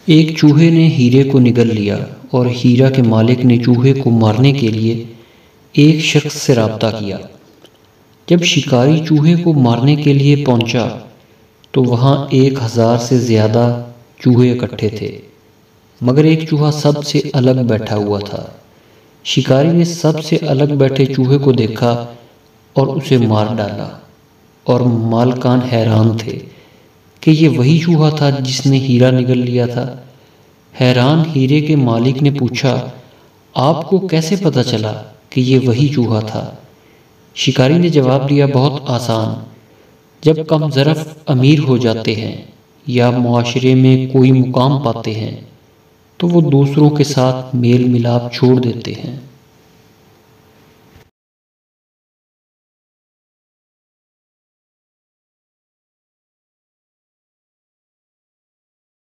एक चूहे ने हीरे को निगल लिया और हीरा के मालिक ने चूहे को मारने के लिए एक शख्स से राब्ता किया। जब शिकारी चूहे को मारने के लिए पहुंचा तो वहां 1000 से ज़्यादा चूहे इकट्ठे थे, मगर एक चूहा सबसे अलग बैठा हुआ था। शिकारी ने सबसे अलग बैठे चूहे को देखा और उसे मार डाला, और मालकान हैरान थे कि ये वही चूहा था जिसने हीरा निगल लिया था। हैरान हीरे के मालिक ने पूछा, आपको कैसे पता चला कि ये वही चूहा था? शिकारी ने जवाब दिया, बहुत आसान। जब कम ज़रफ़ अमीर हो जाते हैं या मुआशरे में कोई मुकाम पाते हैं तो वो दूसरों के साथ मेल मिलाप छोड़ देते हैं।